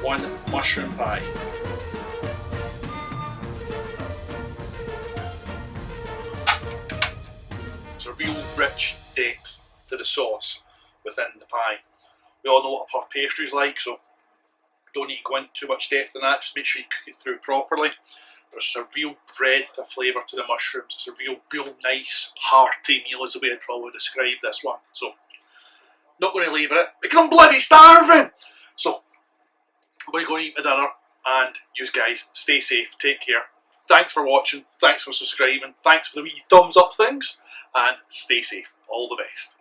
One mushroom pie. It's a real rich depth to the sauce within the pie. We all know what a puff pastry is like, so don't need to go into too much depth in that. Just make sure you cook it through properly. There's a real breadth of flavour to the mushrooms. It's a real nice, hearty meal is the way I'd probably describe this one. So, not going to labour it because I'm bloody starving! So, I'm going to go and eat my dinner, and you guys stay safe, take care. Thanks for watching, thanks for subscribing, thanks for the wee thumbs up things, and stay safe. All the best.